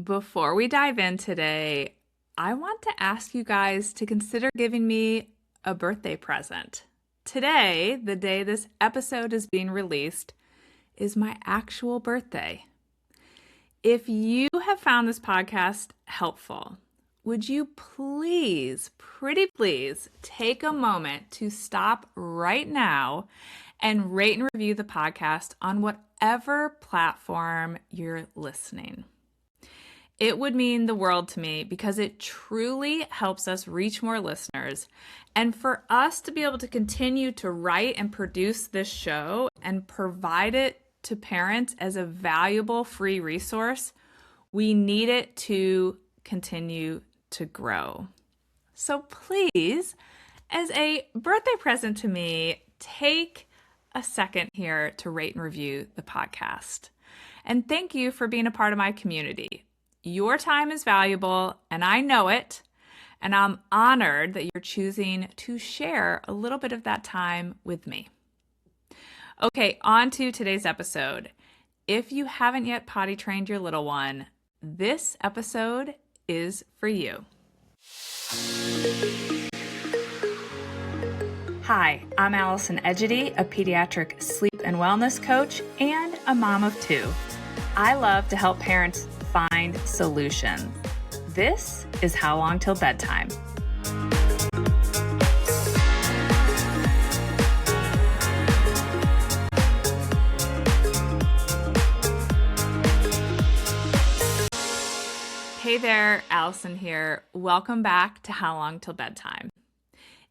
Before we dive in today, I want to ask you guys to consider giving me a birthday present. Today, the day this episode is being released, is my actual birthday. If you have found this podcast helpful, would you please, pretty please, take a moment to stop right now and rate and review the podcast on whatever platform you're listening. It would mean the world to me because it truly helps us reach more listeners. And for us to be able to continue to write and produce this show and provide it to parents as a valuable free resource, we need it to continue to grow. So please, as a birthday present to me, take a second here to rate and review the podcast. And thank you for being a part of my community. Your time is valuable, and I know it, and I'm honored that you're choosing to share a little bit of that time with me. Okay, on to today's episode. If you haven't yet potty trained your little one, this episode is for you. Hi, I'm Allison Egidi, a pediatric sleep and wellness coach and a mom of two. I love to help parents find solutions. This is How Long Till Bedtime. Hey there, Allison here. Welcome back to How Long Till Bedtime.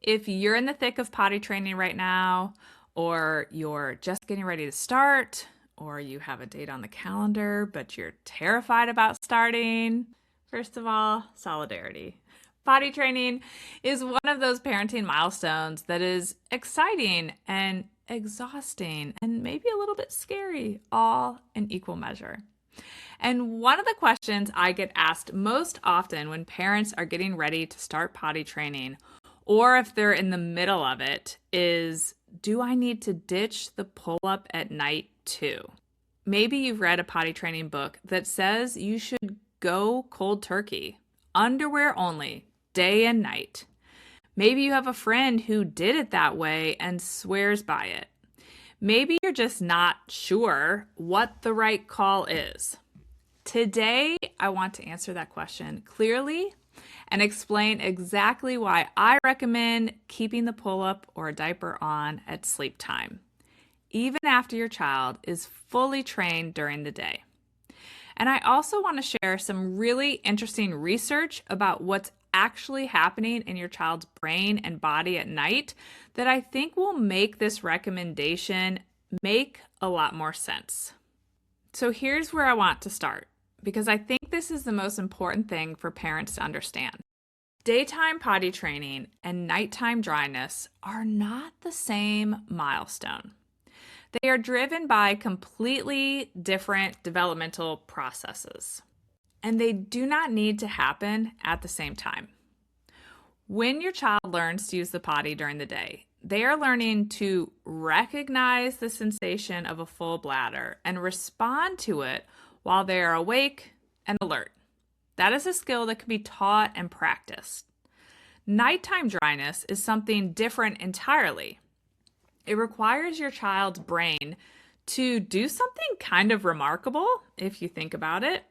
If you're in the thick of potty training right now, or you're just getting ready to start, or you have a date on the calendar, but you're terrified about starting, first of all, solidarity. Potty training is one of those parenting milestones that is exciting and exhausting and maybe a little bit scary, all in equal measure. And one of the questions I get asked most often when parents are getting ready to start potty training, or if they're in the middle of it, is, do I need to ditch the pull-up at night too? Maybe you've read a potty training book that says you should go cold turkey, underwear only, day and night. Maybe you have a friend who did it that way and swears by it. Maybe you're just not sure what the right call is. Today, I want to answer that question clearly and explain exactly why I recommend keeping the pull-up or a diaper on at sleep time, even after your child is fully trained during the day. And I also want to share some really interesting research about what's actually happening in your child's brain and body at night that I think will make this recommendation make a lot more sense. So here's where I want to start, because I think this is the most important thing for parents to understand. Daytime potty training and nighttime dryness are not the same milestone. They are driven by completely different developmental processes, and they do not need to happen at the same time. When your child learns to use the potty during the day, they are learning to recognize the sensation of a full bladder and respond to it while they are awake and alert. That is a skill that can be taught and practiced. Nighttime dryness is something different entirely. It requires your child's brain to do something kind of remarkable, if you think about it.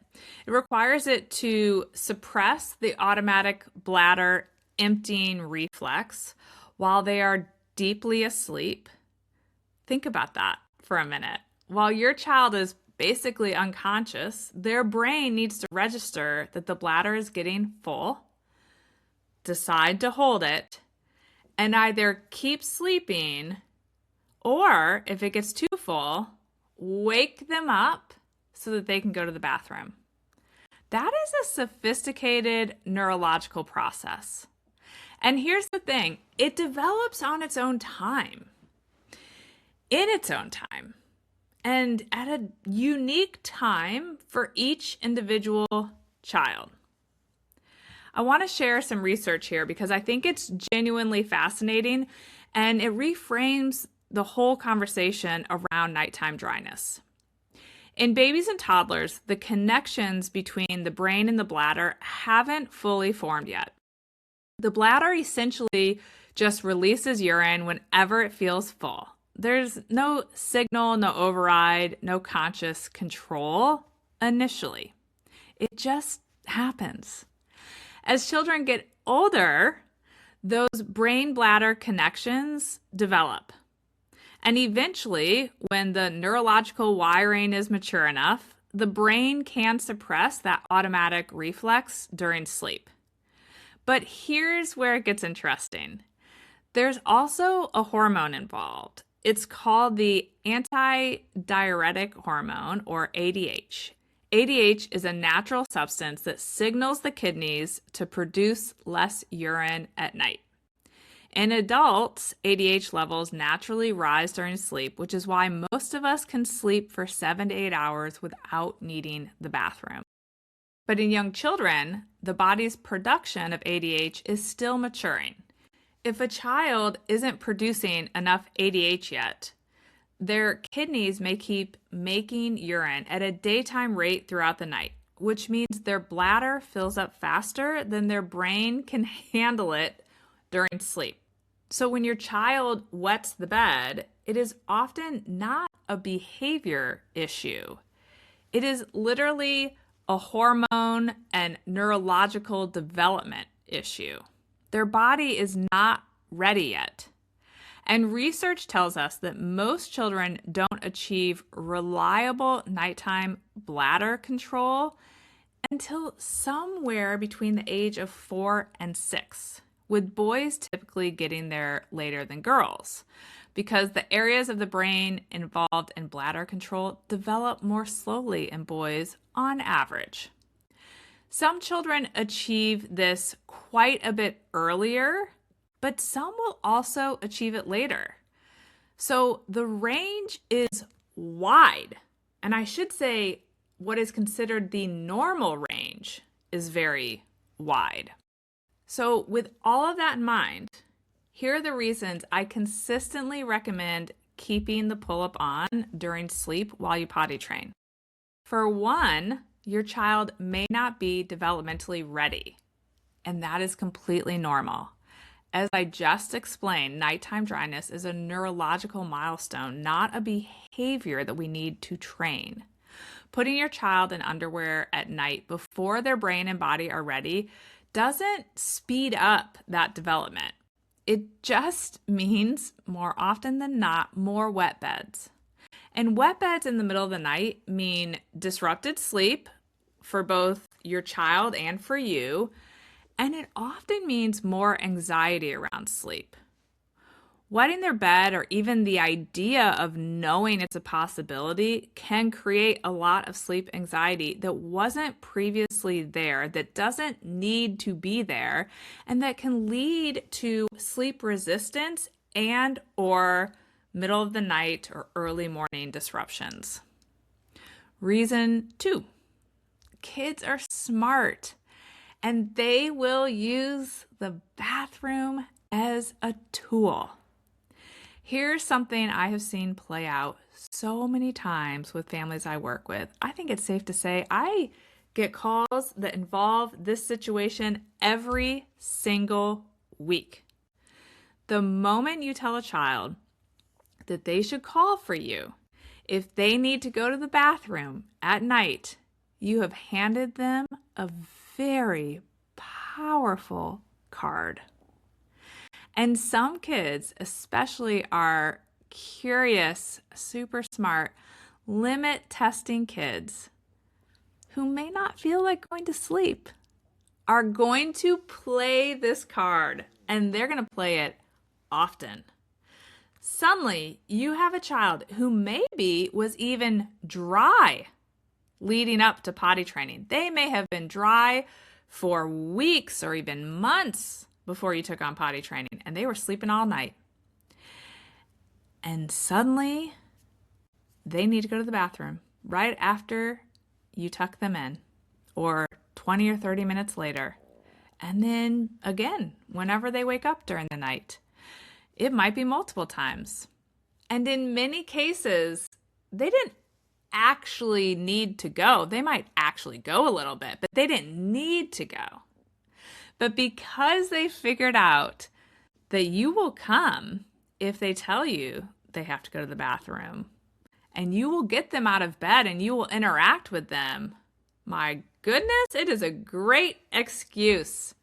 It requires it to suppress the automatic bladder emptying reflex while they are deeply asleep. Think about that for a minute. While your child is basically unconscious, their brain needs to register that the bladder is getting full, decide to hold it, and either keep sleeping, or if it gets too full, wake them up so that they can go to the bathroom. That is a sophisticated neurological process. And here's the thing, it develops on its own time, in its own time, and at a unique time for each individual child. I want to share some research here because I think it's genuinely fascinating and it reframes the whole conversation around nighttime dryness. In babies and toddlers, the connections between the brain and the bladder haven't fully formed yet. The bladder essentially just releases urine whenever it feels full. There's no signal, no override, no conscious control initially. It just happens. As children get older, those brain-bladder connections develop. And eventually, when the neurological wiring is mature enough, the brain can suppress that automatic reflex during sleep. But here's where it gets interesting. There's also a hormone involved. It's called the anti-diuretic hormone, or ADH. ADH is a natural substance that signals the kidneys to produce less urine at night. In adults, ADH levels naturally rise during sleep, which is why most of us can sleep for 7 to 8 hours without needing the bathroom. But in young children, the body's production of ADH is still maturing. If a child isn't producing enough ADH yet, their kidneys may keep making urine at a daytime rate throughout the night, which means their bladder fills up faster than their brain can handle it during sleep. So when your child wets the bed, it is often not a behavior issue. It is literally a hormone and neurological development issue. Their body is not ready yet. And research tells us that most children don't achieve reliable nighttime bladder control until somewhere between the age of 4 and 6, with boys typically getting there later than girls, because the areas of the brain involved in bladder control develop more slowly in boys on average. Some children achieve this quite a bit earlier, but some will also achieve it later. So the range is wide, and I should say what is considered the normal range is very wide. So with all of that in mind, here are the reasons I consistently recommend keeping the pull-up on during sleep while you potty train. For one, your child may not be developmentally ready, and that is completely normal. As I just explained, nighttime dryness is a neurological milestone, not a behavior that we need to train. Putting your child in underwear at night before their brain and body are ready doesn't speed up that development. It just means, more often than not, more wet beds. And wet beds in the middle of the night mean disrupted sleep for both your child and for you, and it often means more anxiety around sleep. Wetting their bed, or even the idea of knowing it's a possibility, can create a lot of sleep anxiety that wasn't previously there, that doesn't need to be there, and that can lead to sleep resistance and or middle of the night or early morning disruptions. Reason 2, kids are smart and they will use the bathroom as a tool. Here's something I have seen play out so many times with families I work with. I think it's safe to say I get calls that involve this situation every single week. The moment you tell a child that they should call for you if they need to go to the bathroom at night, you have handed them a very powerful card. And some kids, especially our curious, super smart, limit testing kids who may not feel like going to sleep are going to play this card, and they're going to play it often. Suddenly, you have a child who maybe was even dry leading up to potty training. They may have been dry for weeks or even months before you took on potty training, and they were sleeping all night. And suddenly, they need to go to the bathroom right after you tuck them in, or 20 or 30 minutes later. And then again, whenever they wake up during the night. It might be multiple times. And in many cases, they didn't actually need to go. They might actually go a little bit, but they didn't need to go. But because they figured out that you will come if they tell you they have to go to the bathroom, and you will get them out of bed and you will interact with them, my goodness, it is a great excuse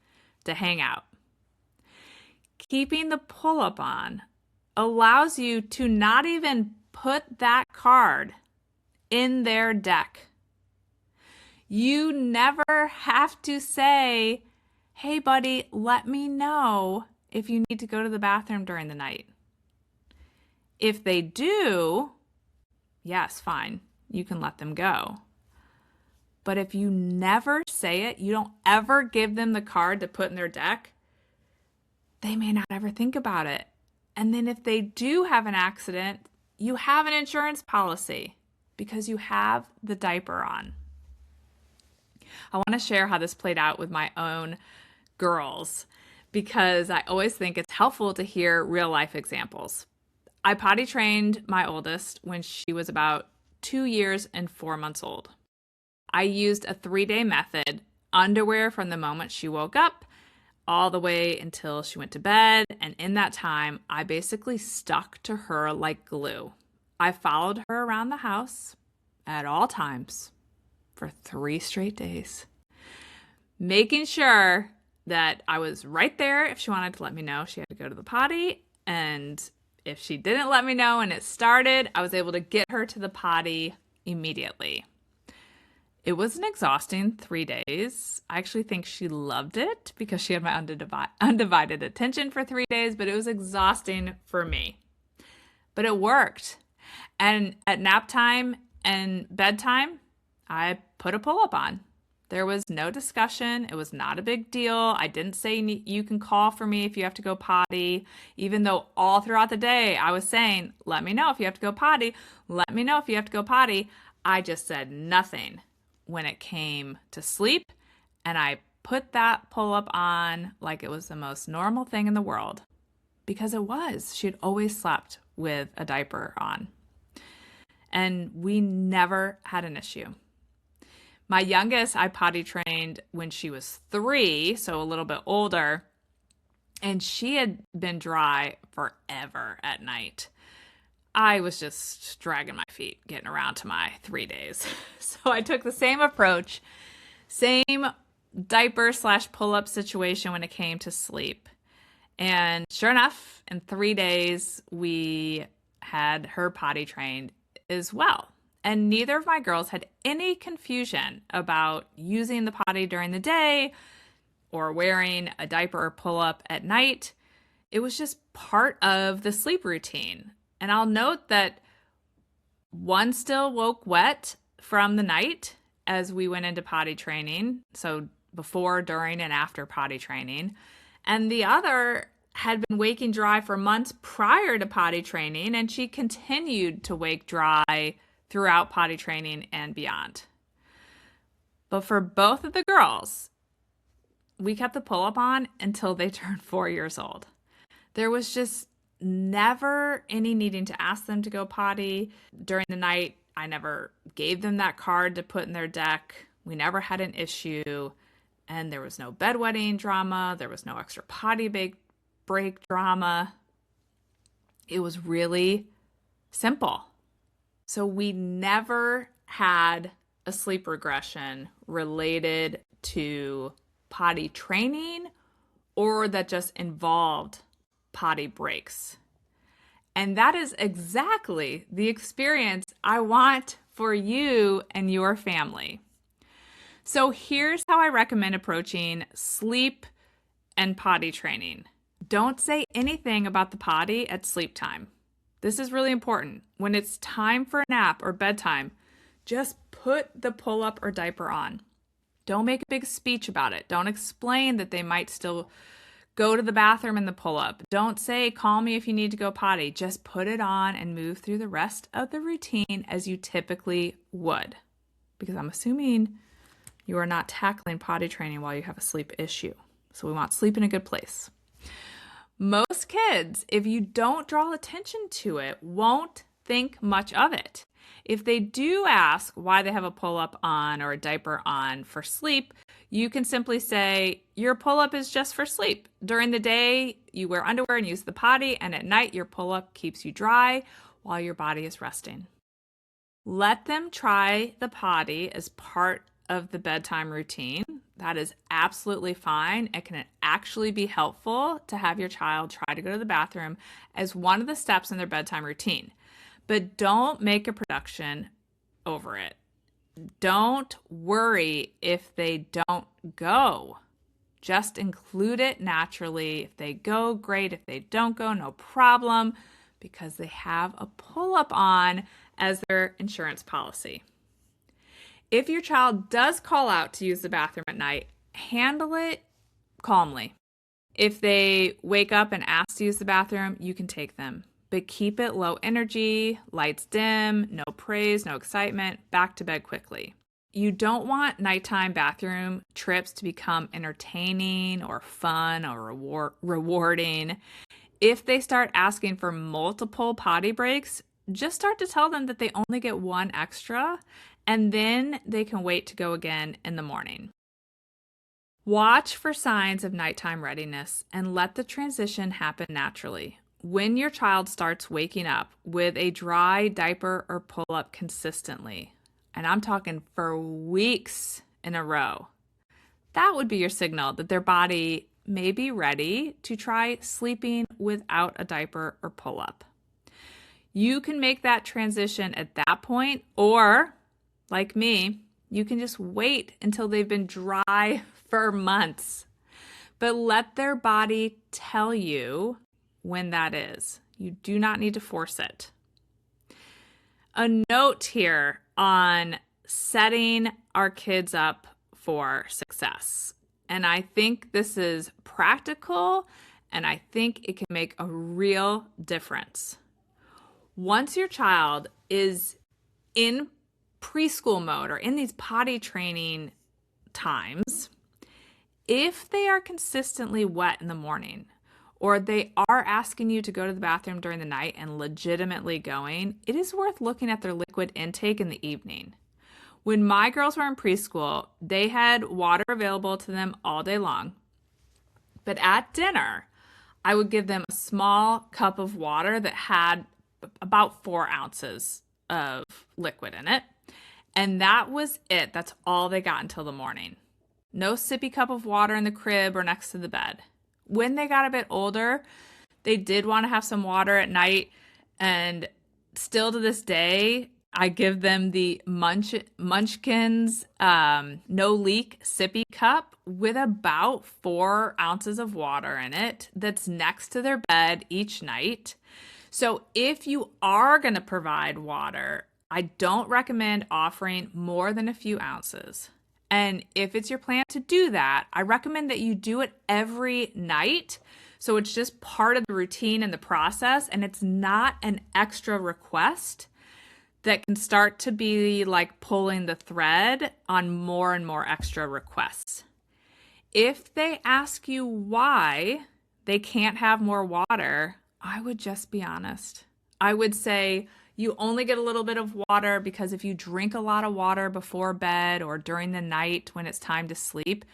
to hang out. Keeping the pull-up on allows you to not even put that card in their deck. You never have to say, hey buddy, let me know if you need to go to the bathroom during the night. If they do, yes, fine, you can let them go. But if you never say it, you don't ever give them the card to put in their deck, they may not ever think about it. And then if they do have an accident, you have an insurance policy because you have the diaper on. I want to share how this played out with my own girls because I always think it's helpful to hear real life examples. I potty trained my oldest when she was about 2 years and 4 months old. I used a 3-day method, underwear from the moment she woke up all the way until she went to bed. And in that time, I basically stuck to her like glue. I followed her around the house at all times for 3 straight days, making sure that I was right there if she wanted to let me know she had to go to the potty. And if she didn't let me know and it started, I was able to get her to the potty immediately. It was an exhausting 3 days. I actually think she loved it because she had my undivided attention for 3 days, but it was exhausting for me. But it worked. And at nap time and bedtime, I put a pull-up on. There was no discussion. It was not a big deal. I didn't say you can call for me if you have to go potty, even though all throughout the day I was saying, let me know if you have to go potty. Let me know if you have to go potty. I just said nothing when it came to sleep, and I put that pull-up on like it was the most normal thing in the world because it was. She had always slept with a diaper on, and we never had an issue. My youngest, I potty trained when she was 3, so a little bit older, and she had been dry forever at night. I was just dragging my feet getting around to my 3 days. So I took the same approach, same diaper / pull-up situation when it came to sleep. And sure enough, in 3 days, we had her potty trained as well. And neither of my girls had any confusion about using the potty during the day or wearing a diaper or pull-up at night. It was just part of the sleep routine. And I'll note that one still woke wet from the night as we went into potty training, so before, during, and after potty training. And the other had been waking dry for months prior to potty training, and she continued to wake dry throughout potty training and beyond. But for both of the girls, we kept the pull-up on until they turned 4 years old. There was just never any needing to ask them to go potty. During the night, I never gave them that card to put in their deck. We never had an issue. And there was no bedwetting drama. There was no extra potty break drama. It was really simple. So we never had a sleep regression related to potty training or that just involved potty breaks. And that is exactly the experience I want for you and your family. So here's how I recommend approaching sleep and potty training. Don't say anything about the potty at sleep time. This is really important. When it's time for a nap or bedtime, just put the pull-up or diaper on. Don't make a big speech about it. Don't explain that they might still go to the bathroom in the pull-up. Don't say, call me if you need to go potty. Just put it on and move through the rest of the routine as you typically would. Because I'm assuming you are not tackling potty training while you have a sleep issue. So we want sleep in a good place. Most kids, if you don't draw attention to it, won't think much of it. If they do ask why they have a pull-up on or a diaper on for sleep, you can simply say, your pull-up is just for sleep. During the day, you wear underwear and use the potty, and at night, your pull-up keeps you dry while your body is resting. Let them try the potty as part of the bedtime routine. That is absolutely fine. It can actually be helpful to have your child try to go to the bathroom as one of the steps in their bedtime routine. But don't make a production over it. Don't worry if they don't go. Just include it naturally. If they go, great. If they don't go, no problem, because they have a pull-up on as their insurance policy. If your child does call out to use the bathroom at night, handle it calmly. If they wake up and ask to use the bathroom, you can take them. But keep it low energy, lights dim, no praise, no excitement, back to bed quickly. You don't want nighttime bathroom trips to become entertaining or fun or rewarding. If they start asking for multiple potty breaks, just start to tell them that they only get one extra, and then they can wait to go again in the morning. Watch for signs of nighttime readiness and let the transition happen naturally. When your child starts waking up with a dry diaper or pull-up consistently, and I'm talking for weeks in a row, that would be your signal that their body may be ready to try sleeping without a diaper or pull-up. You can make that transition at that point, or like me, you can just wait until they've been dry for months. But let their body tell you when that is. You do not need to force it. A note here on setting our kids up for success. And I think this is practical, and I think it can make a real difference. Once your child is in preschool mode or in these potty training times, if they are consistently wet in the morning, or they are asking you to go to the bathroom during the night and legitimately going, it is worth looking at their liquid intake in the evening. When my girls were in preschool, they had water available to them all day long. But at dinner, I would give them a small cup of water that had about 4 ounces of liquid in it. And that was it. That's all they got until the morning. No sippy cup of water in the crib or next to the bed. When they got a bit older, they did want to have some water at night. And still to this day, I give them the Munchkin's no leak sippy cup with about 4 ounces of water in it that's next to their bed each night. So if you are going to provide water, I don't recommend offering more than a few ounces. And if it's your plan to do that, I recommend that you do it every night. So it's just part of the routine and the process, and it's not an extra request that can start to be like pulling the thread on more and more extra requests. If they ask you why they can't have more water, I would just be honest. I would say, you only get a little bit of water because if you drink a lot of water before bed or during the night when it's time to sleep,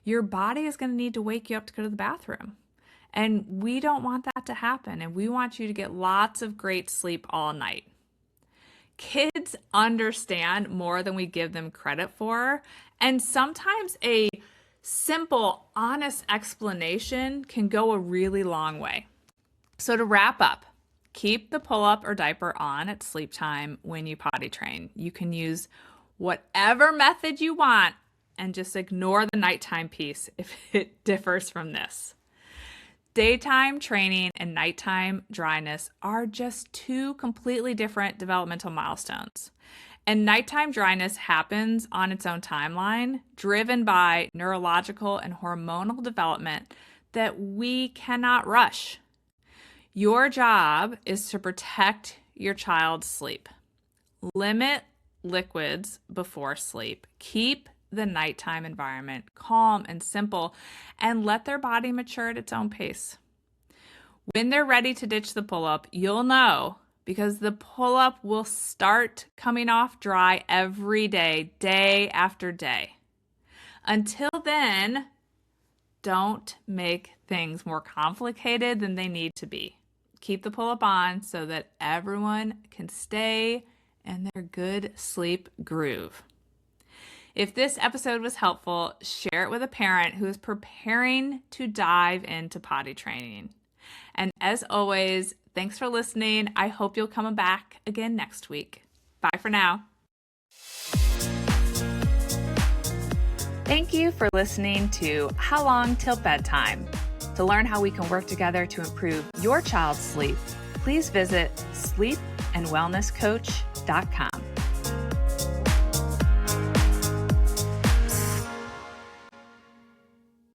your body is going to need to wake you up to go to the bathroom. And we don't want that to happen. And we want you to get lots of great sleep all night. Kids understand more than we give them credit for. And sometimes a simple, honest explanation can go a really long way. So to wrap up, keep the pull-up or diaper on at sleep time when you potty train. You can use whatever method you want and just ignore the nighttime piece if it differs from this. Daytime training and nighttime dryness are just 2 completely different developmental milestones. And nighttime dryness happens on its own timeline, driven by neurological and hormonal development that we cannot rush. Your job is to protect your child's sleep. Limit liquids before sleep. Keep the nighttime environment calm and simple, and let their body mature at its own pace. When they're ready to ditch the pull-up, you'll know because the pull-up will start coming off dry every day, day after day. Until then, don't make things more complicated than they need to be. Keep the pull-up on so that everyone can stay in their good sleep groove. If this episode was helpful, share it with a parent who is preparing to dive into potty training. And as always, thanks for listening. I hope you'll come back again next week. Bye for now. Thank you for listening to How Long Till Bedtime. To learn how we can work together to improve your child's sleep, please visit sleepandwellnesscoach.com.